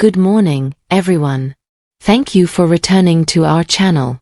Good morning, everyone. Thank you for returning to our channel.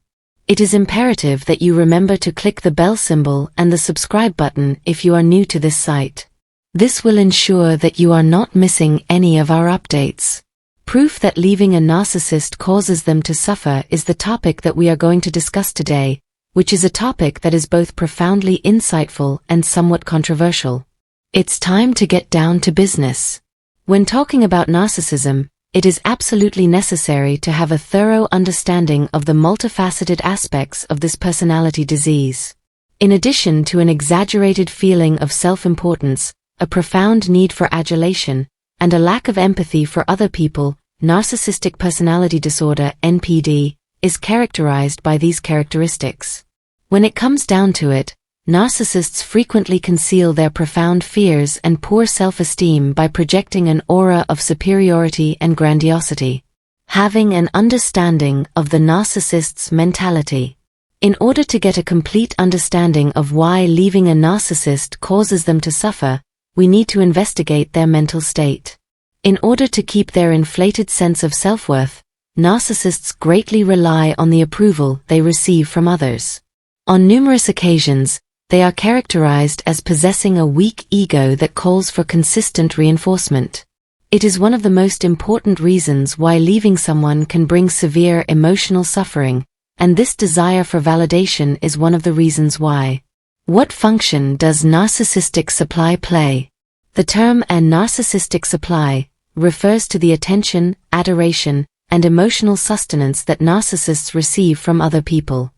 It is imperative that you remember to click the bell symbol and the subscribe button if you are new to this site. This will ensure that you are not missing any of our updates. Proof that leaving a narcissist causes them to suffer is the topic that we are going to discuss today, which is a topic that is both profoundly insightful and somewhat controversial. It's time to get down to business. When talking about narcissism, it is absolutely necessary to have a thorough understanding of the multifaceted aspects of this personality disease. In addition to an exaggerated feeling of self-importance, a profound need for adulation, and a lack of empathy for other people, narcissistic personality disorder (NPD) is characterized by these characteristics. When it comes down to it, narcissists frequently conceal their profound fears and poor self-esteem by projecting an aura of superiority and grandiosity. Having an understanding of the narcissist's mentality. In order to get a complete understanding of why leaving a narcissist causes them to suffer, we need to investigate their mental state. In order to keep their inflated sense of self-worth, narcissists greatly rely on the approval they receive from others. On numerous occasions, they are characterized as possessing a weak ego that calls for consistent reinforcement. It is one of the most important reasons why leaving someone can bring severe emotional suffering, and this desire for validation is one of the reasons why. What function does narcissistic supply play? The term "a narcissistic supply" refers to the attention, adoration, and emotional sustenance that narcissists receive from other people.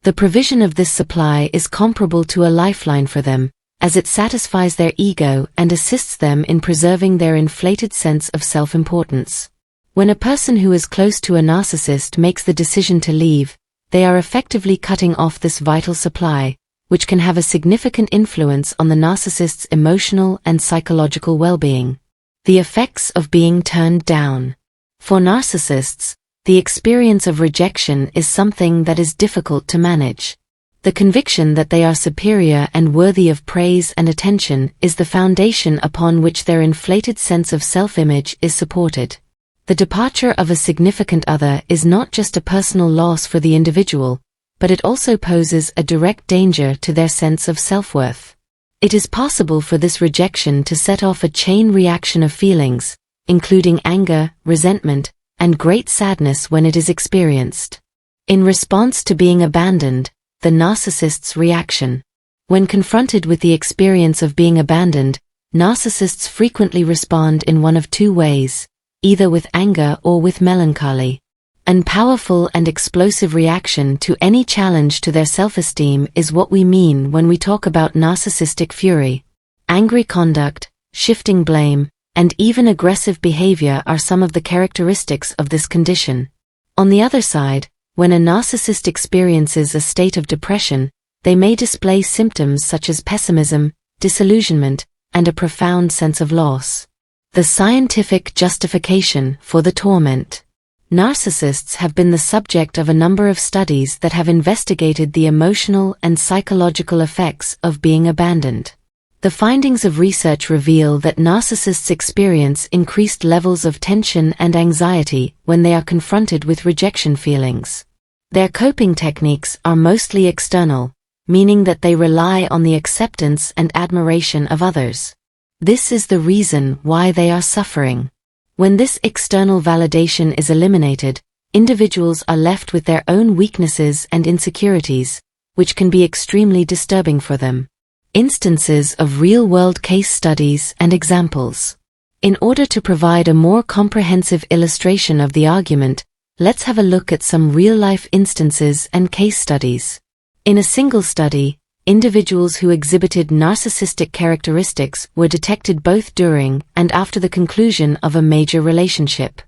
The provision of this supply is comparable to a lifeline for them, as it satisfies their ego and assists them in preserving their inflated sense of self-importance. When a person who is close to a narcissist makes the decision to leave, they are effectively cutting off this vital supply, which can have a significant influence on the narcissist's emotional and psychological well-being. The effects of being turned down. For narcissists, the experience of rejection is something that is difficult to manage. The conviction that they are superior and worthy of praise and attention is the foundation upon which their inflated sense of self-image is supported. The departure of a significant other is not just a personal loss for the individual, but it also poses a direct danger to their sense of self-worth. It is possible for this rejection to set off a chain reaction of feelings, including anger, resentment, and great sadness when it is experienced. In response to being abandoned, the narcissist's reaction. When confronted with the experience of being abandoned, narcissists frequently respond in one of two ways, either with anger or with melancholy. An powerful and explosive reaction to any challenge to their self-esteem is what we mean when we talk about narcissistic fury. Angry conduct, shifting blame, and even aggressive behavior are some of the characteristics of this condition. On the other side, when a narcissist experiences a state of depression, they may display symptoms such as pessimism, disillusionment, and a profound sense of loss. The scientific justification for the torment. Narcissists have been the subject of a number of studies that have investigated the emotional and psychological effects of being abandoned. The findings of research reveal that narcissists experience increased levels of tension and anxiety when they are confronted with rejection feelings. Their coping techniques are mostly external, meaning that they rely on the acceptance and admiration of others. This is the reason why they are suffering. When this external validation is eliminated, individuals are left with their own weaknesses and insecurities, which can be extremely disturbing for them. Instances of real-world case studies and examples. In order to provide a more comprehensive illustration of the argument, let's have a look at some real-life instances and case studies. In a single study, individuals who exhibited narcissistic characteristics were detected both during and after the conclusion of a major relationship.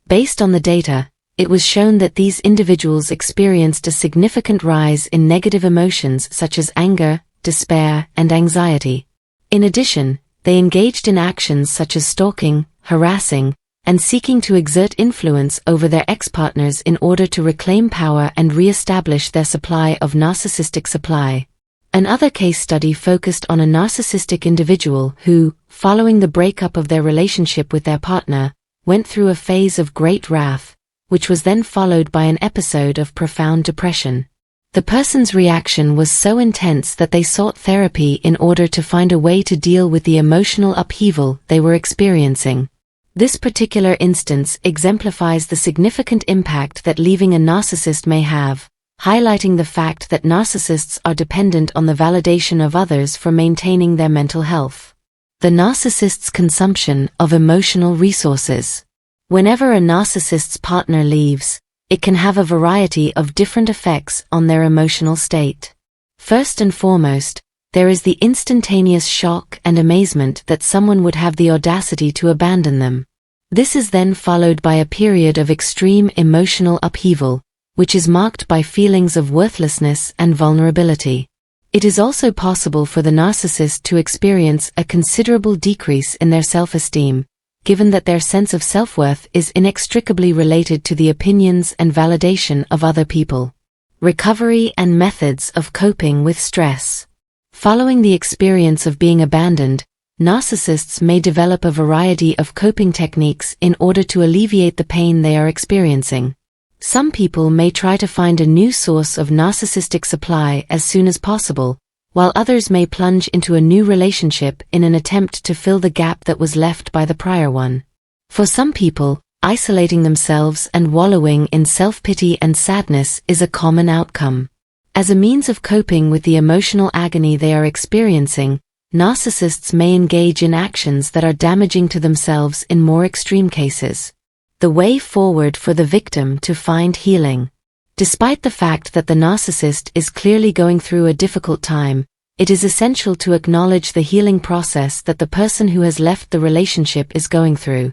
Based on the data, it was shown that these individuals experienced a significant rise in negative emotions such as anger, despair, and anxiety. In addition, they engaged in actions such as stalking, harassing, and seeking to exert influence over their ex-partners in order to reclaim power and re-establish their supply of narcissistic supply. Another case study focused on a narcissistic individual who, following the breakup of their relationship with their partner, went through a phase of great wrath, which was then followed by an episode of profound depression. The person's reaction was so intense that they sought therapy in order to find a way to deal with the emotional upheaval they were experiencing. This particular instance exemplifies the significant impact that leaving a narcissist may have, highlighting the fact that narcissists are dependent on the validation of others for maintaining their mental health. The narcissist's consumption of emotional resources. Whenever a narcissist's partner leaves, it can have a variety of different effects on their emotional state. First and foremost, there is the instantaneous shock and amazement that someone would have the audacity to abandon them. This is then followed by a period of extreme emotional upheaval, which is marked by feelings of worthlessness and vulnerability. It is also possible for the narcissist to experience a considerable decrease in their self-esteem, given that their sense of self-worth is inextricably related to the opinions and validation of other people. Recovery and methods of coping with stress. Following the experience of being abandoned, narcissists may develop a variety of coping techniques in order to alleviate the pain they are experiencing. Some people may try to find a new source of narcissistic supply as soon as possible, while others may plunge into a new relationship in an attempt to fill the gap that was left by the prior one. For some people, isolating themselves and wallowing in self-pity and sadness is a common outcome. As a means of coping with the emotional agony they are experiencing, narcissists may engage in actions that are damaging to themselves in more extreme cases. The way forward for the victim to find healing. Despite the fact that the narcissist is clearly going through a difficult time, it is essential to acknowledge the healing process that the person who has left the relationship is going through.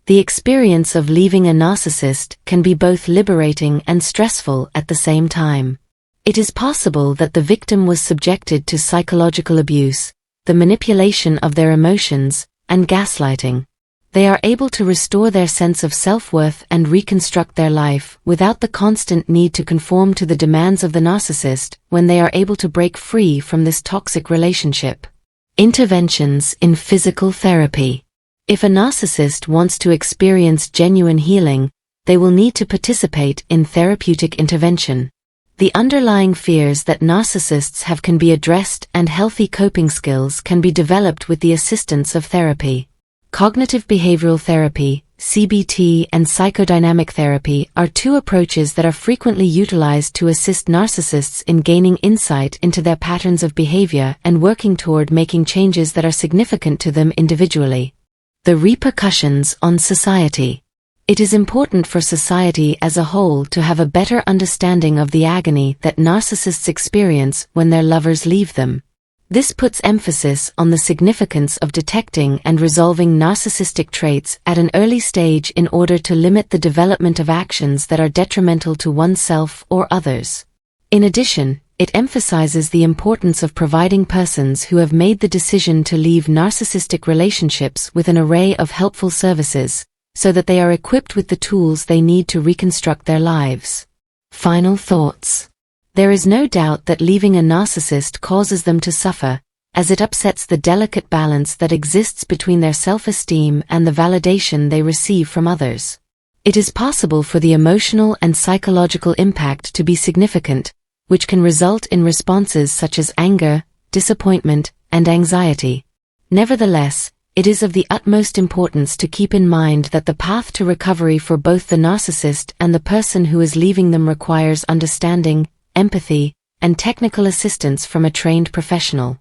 The experience of leaving a narcissist can be both liberating and stressful at the same time. It is possible that the victim was subjected to psychological abuse, the manipulation of their emotions, and gaslighting. They are able to restore their sense of self-worth and reconstruct their life without the constant need to conform to the demands of the narcissist when they are able to break free from this toxic relationship. Interventions in physical therapy. If a narcissist wants to experience genuine healing, they will need to participate in therapeutic intervention. The underlying fears that narcissists have can be addressed and healthy coping skills can be developed with the assistance of therapy. Cognitive behavioral therapy, CBT, and psychodynamic therapy are two approaches that are frequently utilized to assist narcissists in gaining insight into their patterns of behavior and working toward making changes that are significant to them individually. The repercussions on society. It is important for society as a whole to have a better understanding of the agony that narcissists experience when their lovers leave them. This puts emphasis on the significance of detecting and resolving narcissistic traits at an early stage in order to limit the development of actions that are detrimental to oneself or others. In addition, it emphasizes the importance of providing persons who have made the decision to leave narcissistic relationships with an array of helpful services, so that they are equipped with the tools they need to reconstruct their lives. Final thoughts. There is no doubt that leaving a narcissist causes them to suffer, as it upsets the delicate balance that exists between their self-esteem and the validation they receive from others. It is possible for the emotional and psychological impact to be significant, which can result in responses such as anger, disappointment, and anxiety. Nevertheless, it is of the utmost importance to keep in mind that the path to recovery for both the narcissist and the person who is leaving them requires understanding, empathy, and technical assistance from a trained professional.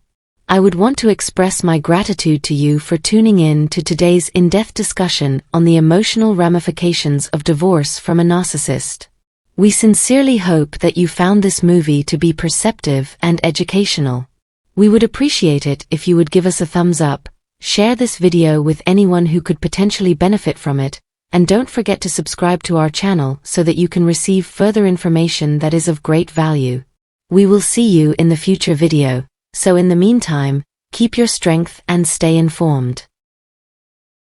I would want to express my gratitude to you for tuning in to today's in-depth discussion on the emotional ramifications of divorce from a narcissist. We sincerely hope that you found this movie to be perceptive and educational. We would appreciate it if you would give us a thumbs up, share this video with anyone who could potentially benefit from it, and don't forget to subscribe to our channel so that you can receive further information that is of great value. We will see you in the future video, so in the meantime, keep your strength and stay informed.